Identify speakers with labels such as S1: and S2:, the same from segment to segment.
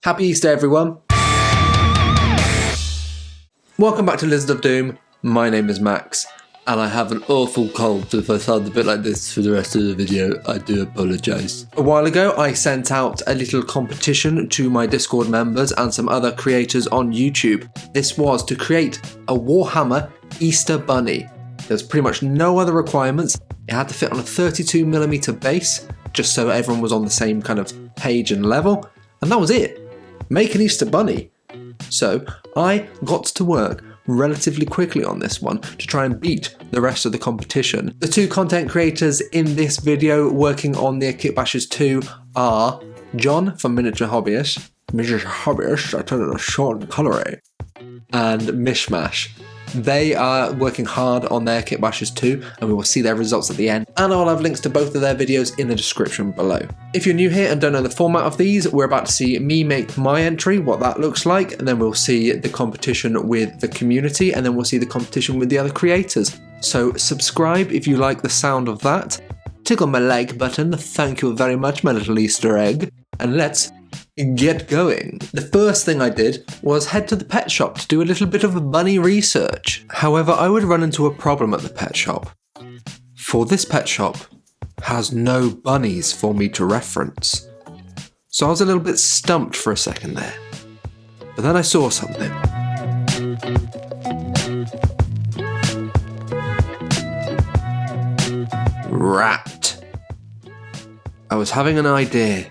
S1: Happy Easter, everyone. Welcome back to Lizard of Doom. My name is Max, and I have an awful cold, so if I sound a bit like this for the rest of the video, I do apologise. A while ago, I sent out a little competition to my Discord members and some other creators on YouTube. This was to create a Warhammer Easter bunny. There's pretty much no other requirements. It had to fit on a 32mm base, just so everyone was on the same kind of page and level, and that was it. Make an Easter bunny. So I got to work relatively quickly on this one to try and beat the rest of the competition. The two content creators in this video working on the Kitbashers 2 are John from Miniature Hobbyist, I tell you, short and colory, and Mish Mash. They are working hard on their Kitbashers 2, and we will see their results at the end, and I'll have links to both of their videos in the description below. If you're new here and don't know the format of these, we're about to see me make my entry, what that looks like, and then we'll see the competition with the community, and then we'll see the competition with the other creators. So subscribe if you like the sound of that. Tickle my like button, thank you very much, my little Easter egg, and let's get going. The first thing I did was head to the pet shop to do a little bit of bunny research. However, I would run into a problem at the pet shop. For this pet shop has no bunnies for me to reference. So I was a little bit stumped for a second there. But then I saw something. Rat. I was having an idea.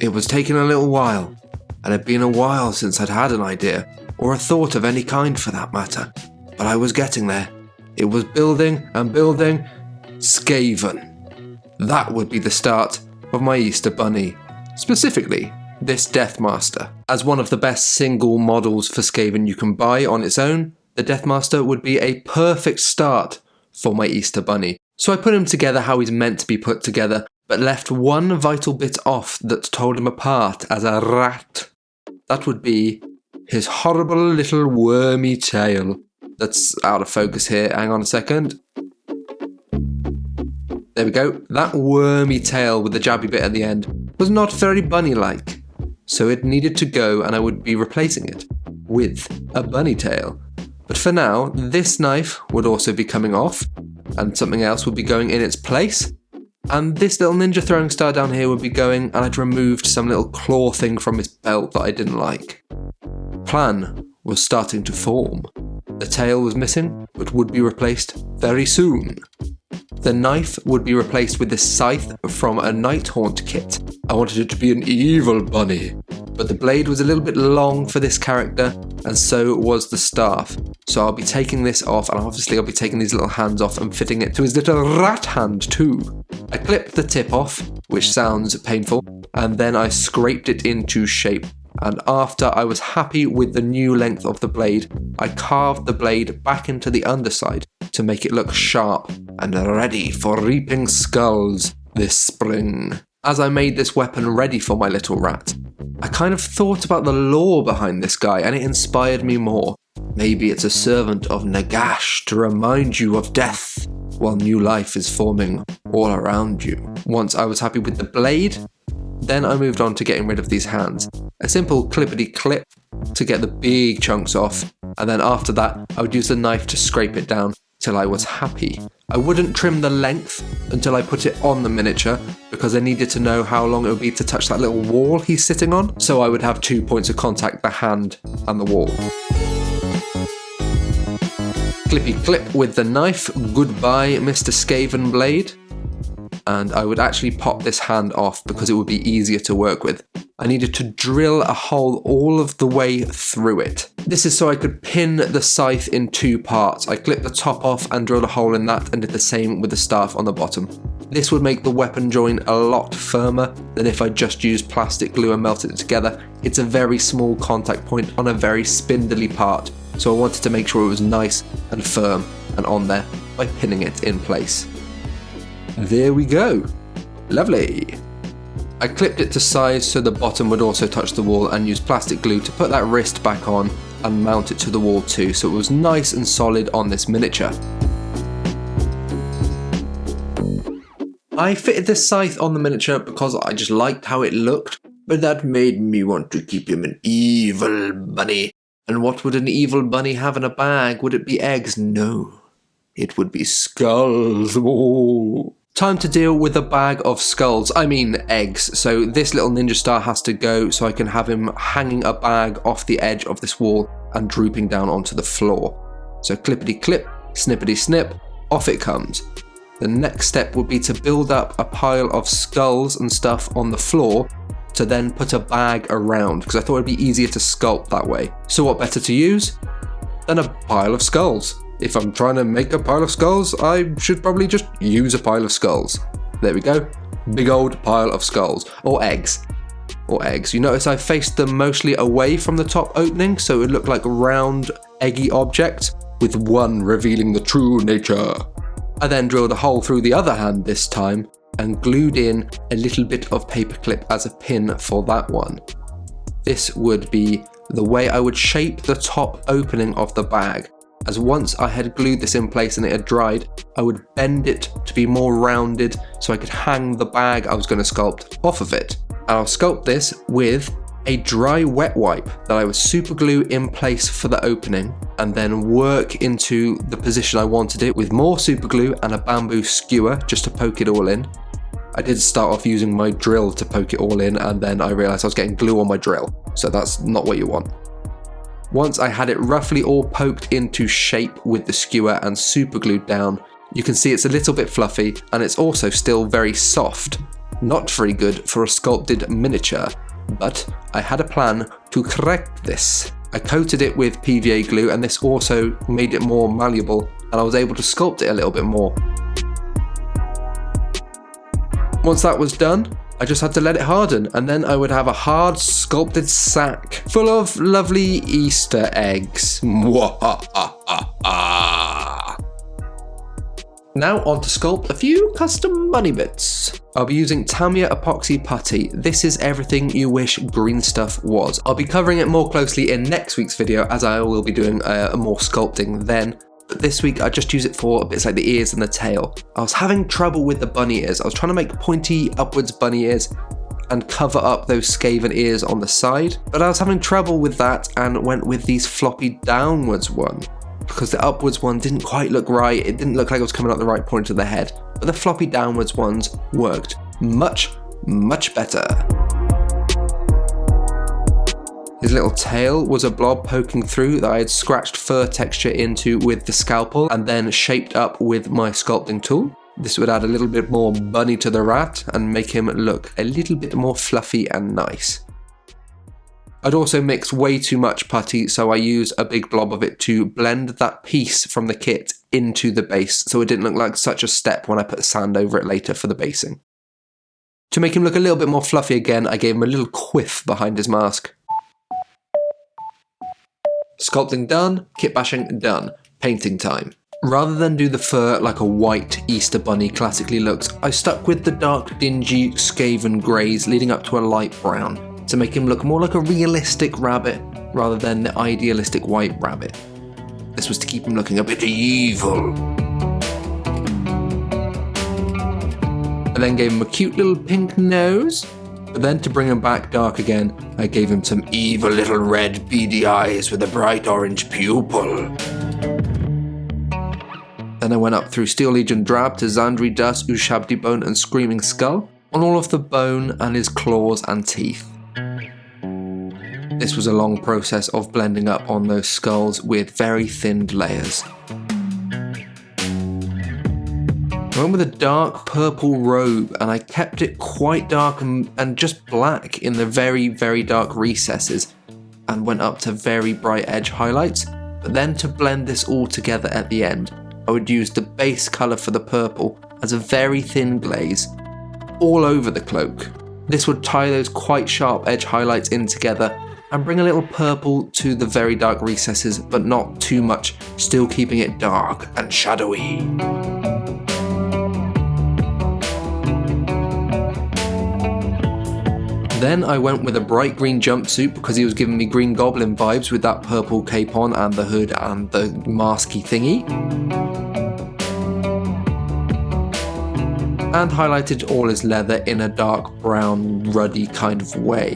S1: It was taking a little while, and it'd been a while since I'd had an idea, or a thought of any kind for that matter, but I was getting there. It was building and building. Skaven. That would be the start of my Easter bunny. Specifically, this Deathmaster. As one of the best single models for Skaven you can buy on its own, the Deathmaster would be a perfect start for my Easter bunny. So I put him together how he's meant to be put together, but left one vital bit off that told him apart as a rat. That would be his horrible little wormy tail. That's out of focus here, hang on a second. There we go. That wormy tail with the jabby bit at the end was not very bunny-like, so it needed to go, and I would be replacing it with a bunny tail. But for now, this knife would also be coming off, and something else would be going in its place. And this little ninja throwing star down here would be going, and I'd removed some little claw thing from his belt that I didn't like. Plan was starting to form. The tail was missing, but would be replaced very soon. The knife would be replaced with this scythe from a Nighthaunt kit. I wanted it to be an evil bunny, but the blade was a little bit long for this character, and so was the staff. So I'll be taking this off, and obviously I'll be taking these little hands off and fitting it to his little rat hand too. I clipped the tip off, which sounds painful, and then I scraped it into shape. And after I was happy with the new length of the blade, I carved the blade back into the underside to make it look sharp and ready for reaping skulls this spring. As I made this weapon ready for my little rat, I kind of thought about the lore behind this guy, and it inspired me more. Maybe it's a servant of Nagash to remind you of death while new life is forming all around you. Once I was happy with the blade, then I moved on to getting rid of these hands. A simple clippity clip to get the big chunks off, and then after that I would use the knife to scrape it down till I was happy. I wouldn't trim the length until I put it on the miniature, because I needed to know how long it would be to touch that little wall he's sitting on, so I would have 2 points of contact, the hand and the wall. Clippy clip with the knife, goodbye Mr. Skaven blade. And I would actually pop this hand off because it would be easier to work with. I needed to drill a hole all of the way through it. This is so I could pin the scythe in 2 parts. I clipped the top off and drilled a hole in that, and did the same with the staff on the bottom. This would make the weapon join a lot firmer than if I just used plastic glue and melted it together. It's a very small contact point on a very spindly part, so I wanted to make sure it was nice and firm and on there by pinning it in place. There we go. Lovely. I clipped it to size so the bottom would also touch the wall, and used plastic glue to put that wrist back on and mount it to the wall too, so it was nice and solid on this miniature. I fitted this scythe on the miniature because I just liked how it looked, But that made me want to keep him an evil bunny. And what would an evil bunny have in a bag? Would it be eggs? No. It would be skulls. Oh. Time to deal with a bag of skulls. I mean eggs. So this little ninja star has to go so I can have him hanging a bag off the edge of this wall and drooping down onto the floor. So clippity clip, snippety snip, off it comes. The next step would be to build up a pile of skulls and stuff on the floor to then put a bag around, because I thought it'd be easier to sculpt that way. So what better to use than a pile of skulls? If I'm trying to make a pile of skulls, I should probably just use a pile of skulls. There we go. Big old pile of skulls. Or eggs. Or eggs. You notice I faced them mostly away from the top opening, so it would look like a round, eggy object, with one revealing the true nature. I then drilled a hole through the other hand this time, and glued in a little bit of paperclip as a pin for that one. This would be the way I would shape the top opening of the bag, as once I had glued this in place and it had dried, I would bend it to be more rounded so I could hang the bag I was going to sculpt off of it. And I'll sculpt this with a dry wet wipe that I would super glue in place for the opening and then work into the position I wanted it with more super glue and a bamboo skewer just to poke it all in. I did start off using my drill to poke it all in, and then I realised I was getting glue on my drill, so that's not what you want. Once I had it roughly all poked into shape with the skewer and super glued down, you can see it's a little bit fluffy and it's also still very soft. Not very good for a sculpted miniature, but I had a plan to correct this. I coated it with PVA glue and this also made it more malleable and I was able to sculpt it a little bit more. Once that was done, I just had to let it harden and then I would have a hard sculpted sack full of lovely Easter eggs. Now on to sculpt a few custom bunny bits. I'll be using Tamiya epoxy putty. This is everything you wish green stuff was. I'll be covering it more closely in next week's video as I will be doing more sculpting then. But this week I just use it for bits like the ears and the tail. I was having trouble with the bunny ears. I was trying to make pointy upwards bunny ears and cover up those skaven ears on the side. But I was having trouble with that and went with these floppy downwards one. Because the upwards one didn't quite look right. It didn't look like it was coming out the right point of the head. But the floppy downwards ones worked much, much better. His little tail was a blob poking through that I had scratched fur texture into with the scalpel and then shaped up with my sculpting tool. This would add a little bit more bunny to the rat and make him look a little bit more fluffy and nice. I'd also mixed way too much putty, so I used a big blob of it to blend that piece from the kit into the base so it didn't look like such a step when I put sand over it later for the basing. To make him look a little bit more fluffy again, I gave him a little quiff behind his mask. Sculpting done, kitbashing done, painting time. Rather than do the fur like a white Easter bunny classically looks, I stuck with the dark, dingy, skaven greys leading up to a light brown to make him look more like a realistic rabbit rather than the idealistic white rabbit. This was to keep him looking a bit evil. I then gave him a cute little pink nose. But then to bring him back dark again, I gave him some evil little red beady eyes with a bright orange pupil. Then I went up through Steel Legion Drab to Zandri Dust, Ushabti Bone and Screaming Skull on all of the bone and his claws and teeth. This was a long process of blending up on those skulls with very thinned layers. I went with a dark purple robe and I kept it quite dark and just black in the very, very dark recesses and went up to very bright edge highlights. But then to blend this all together at the end, I would use the base colour for the purple as a very thin glaze all over the cloak. This would tie those quite sharp edge highlights in together and bring a little purple to the very dark recesses, but not too much, still keeping it dark and shadowy. Then I went with a bright green jumpsuit because he was giving me Green Goblin vibes with that purple cape on and the hood and the masky thingy. and highlighted all his leather in a dark brown, ruddy kind of way.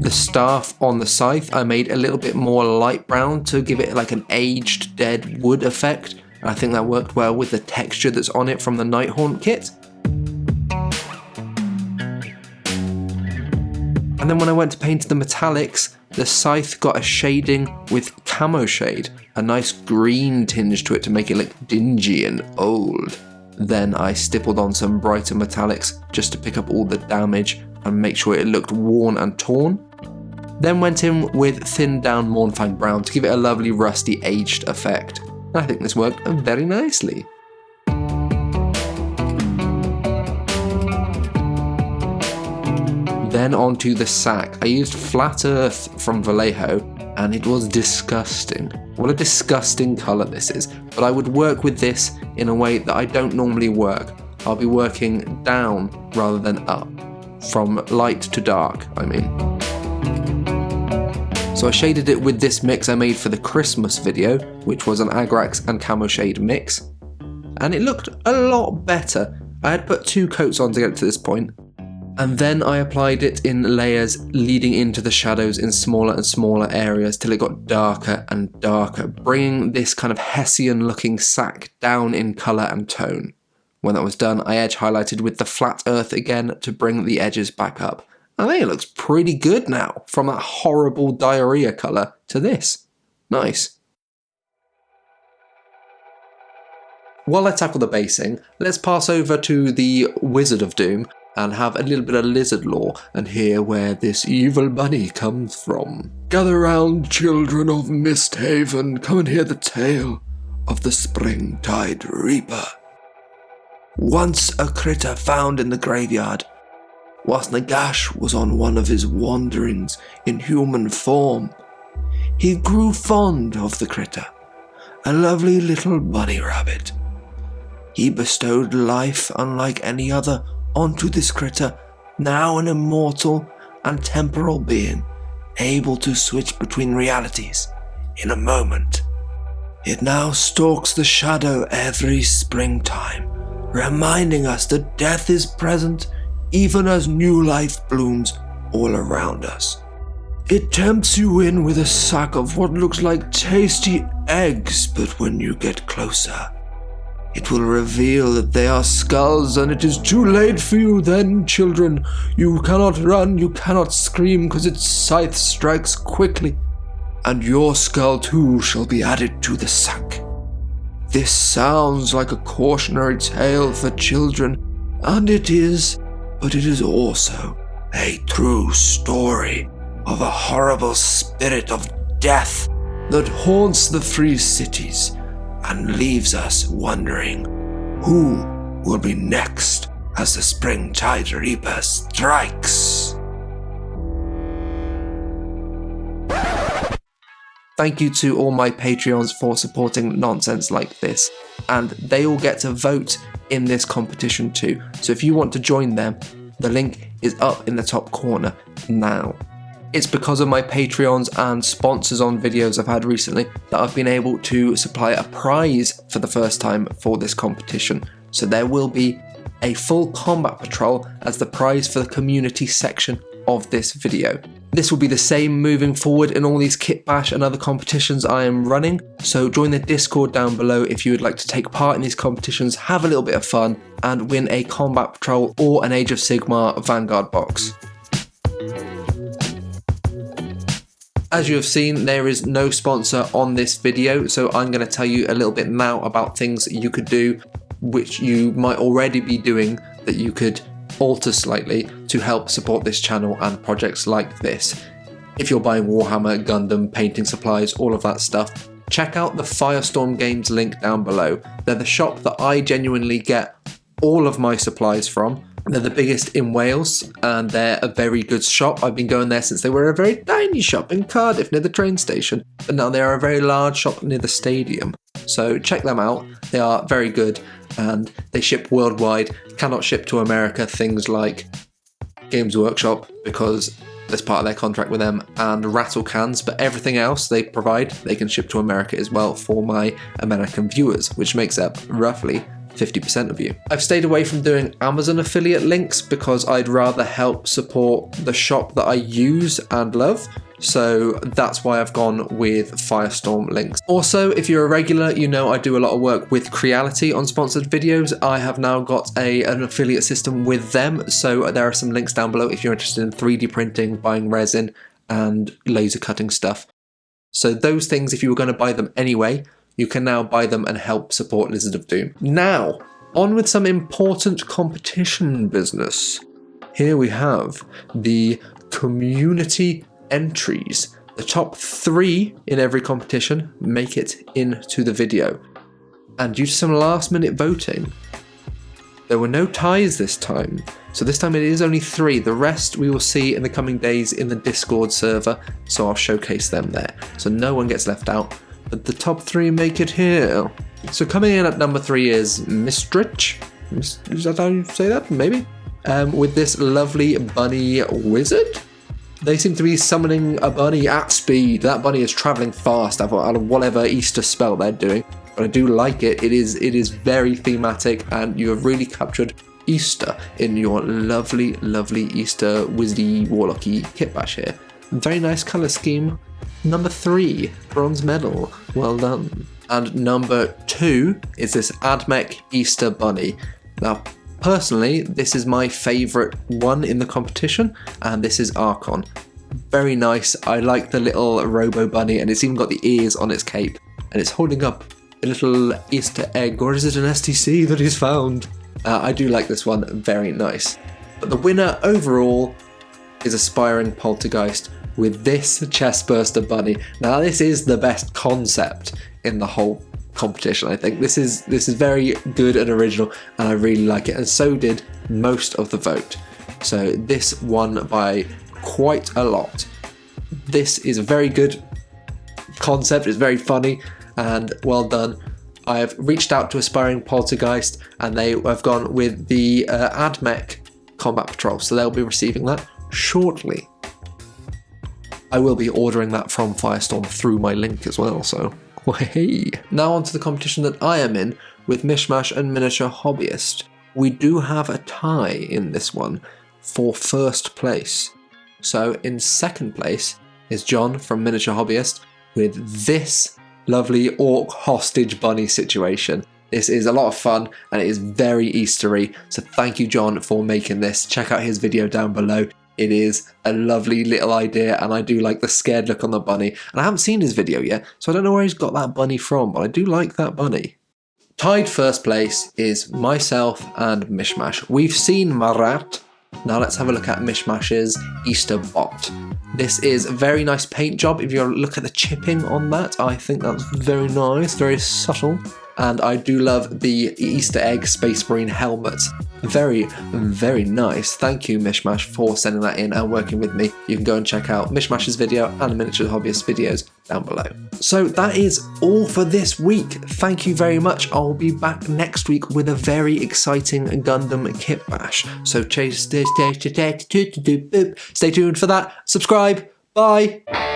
S1: The staff on the scythe I made a little bit more light brown to give it like an aged dead wood effect. I think that worked well with the texture that's on it from the Nighthaunt kit. And then when I went to paint the metallics, the scythe got a shading with camo shade, a nice green tinge to it to make it look dingy and old. Then I stippled on some brighter metallics just to pick up all the damage and make sure it looked worn and torn. Then went in with thinned down Mournfang brown to give it a lovely rusty aged effect. I think this worked very nicely. Then onto the sack. I used Flat Earth from Vallejo and it was disgusting. What a disgusting colour this is. But I would work with this in a way that I don't normally work. I'll be working down rather than up. From light to dark, I mean. So I shaded it with this mix I made for the Christmas video, which was an Agrax and Camo Shade mix. And it looked a lot better. I had put 2 coats on to get to this point. And then I applied it in layers leading into the shadows in smaller and smaller areas till it got darker and darker, bringing this kind of Hessian looking sack down in colour and tone. When that was done, I edge highlighted with the Flat Earth again to bring the edges back up. I think it looks pretty good now, from that horrible diarrhea colour to this. Nice. While I tackle the basing, let's pass over to the Wizard of Doom and have a little bit of lizard lore and hear where this evil bunny comes from. Gather round, children of Misthaven, come and hear the tale of the Springtide Reaper. Once a critter found in the graveyard, whilst Nagash was on one of his wanderings in human form. He grew fond of the critter, a lovely little bunny rabbit. He bestowed life unlike any other onto this critter, now an immortal and temporal being, able to switch between realities in a moment. It now stalks the shadow every springtime, reminding us that death is present even as new life blooms all around us. It tempts you in with a sack of what looks like tasty eggs, but when you get closer, it will reveal that they are skulls, and it is too late for you then, children. You cannot run, you cannot scream, because its scythe strikes quickly, and your skull too shall be added to the sack. This sounds like a cautionary tale for children, and it is, but it is also a true story of a horrible spirit of death that haunts the free cities and leaves us wondering who will be next as the Springtide Reaper strikes. Thank you to all my Patreons for supporting nonsense like this, and they all get to vote in this competition too. So if you want to join them, the link is up in the top corner now. It's because of my Patreons and sponsors on videos I've had recently that I've been able to supply a prize for the first time for this competition. So there will be a full combat patrol as the prize for the community section of this video. This will be the same moving forward in all these Kitbash and other competitions I am running, so join the Discord down below if you would like to take part in these competitions, have a little bit of fun, and win a Combat Patrol or an Age of Sigmar Vanguard box. As you have seen, there is no sponsor on this video, so I'm going to tell you a little bit now about things you could do, which you might already be doing, that you could alter slightly to help support this channel and projects like this. If you're buying Warhammer, Gundam, painting supplies, all of that stuff, check out the Firestorm Games link down below. They're the shop that I genuinely get all of my supplies from. They're the biggest in Wales and they're a very good shop. I've been going there since they were a very tiny shop in Cardiff near the train station, but now they are a very large shop near the stadium. So check them out, they are very good and they ship worldwide, cannot ship to America, things like Games Workshop, because as part of their contract with them, and rattle cans, but everything else they provide, they can ship to America as well for my American viewers, which makes up roughly 50% of you. I've stayed away from doing Amazon affiliate links because I'd rather help support the shop that I use and love. So that's why I've gone with Firestorm links. Also, if you're a regular, you know I do a lot of work with Creality on sponsored videos. I have now got an affiliate system with them. So there are some links down below if you're interested in 3D printing, buying resin and laser cutting stuff. So those things, if you were going to buy them anyway, you can now buy them and help support Lizard of Doom. Now, on with some important competition business. Here we have the community entries. The top 3 in every competition make it into the video. And due to some last minute voting, there were no ties this time. So this time it is only 3. The rest we will see in the coming days in the Discord server, so I'll showcase them there. So no one gets left out, but the top 3 make it here. So coming in at number 3 is Mistrich. Is that how you say that? Maybe? With this lovely bunny wizard. They seem to be summoning a bunny at speed. That bunny is travelling fast out of whatever Easter spell they're doing. But I do like it. It is very thematic, and you have really captured Easter in your lovely, lovely Easter wizardy warlocky kitbash here. Very nice colour scheme. Number 3, bronze medal. Well done. And number 2 is this Admech Easter bunny. Now, personally, this is my favourite one in the competition, and this is Archon. Very nice. I like the little robo bunny, and it's even got the ears on its cape, and it's holding up a little Easter egg, or is it an STC that he's found? I do like this one, very nice. But the winner overall is Aspiring Poltergeist with this Chestburster bunny. Now this is the best concept in the whole competition, I think. This is very good and original, and I really like it, and so did most of the vote. So this won by quite a lot. This is a very good concept, it's very funny, and well done. I have reached out to Aspiring Poltergeist, and they have gone with the Admech Combat Patrol, so they'll be receiving that shortly. I will be ordering that from Firestorm through my link as well, so hey. Now on to the competition that I am in with Mish Mash and Miniature Hobbyist. We do have a tie in this one for first place. So in second place is John from Miniature Hobbyist with this lovely orc hostage bunny situation. This is a lot of fun and it is very Eastery, so thank you John for making this. Check out his video down below. It is a lovely little idea, and I do like the scared look on the bunny. And I haven't seen his video yet, so I don't know where he's got that bunny from, but I do like that bunny. Tied first place is myself and Mish Mash. We've seen Marat. Now let's have a look at Mish Mash's Easter bot. This is a very nice paint job. If you look at the chipping on that, I think that's very nice, very subtle. And I do love the Easter egg Space Marine helmet. Very, very nice. Thank you, Mish Mash, for sending that in and working with me. You can go and check out Mish Mash's video and Miniature Hobbyist videos down below. So that is all for this week. Thank you very much. I'll be back next week with a very exciting Gundam Kitbash. So stay tuned for that. Subscribe. Bye.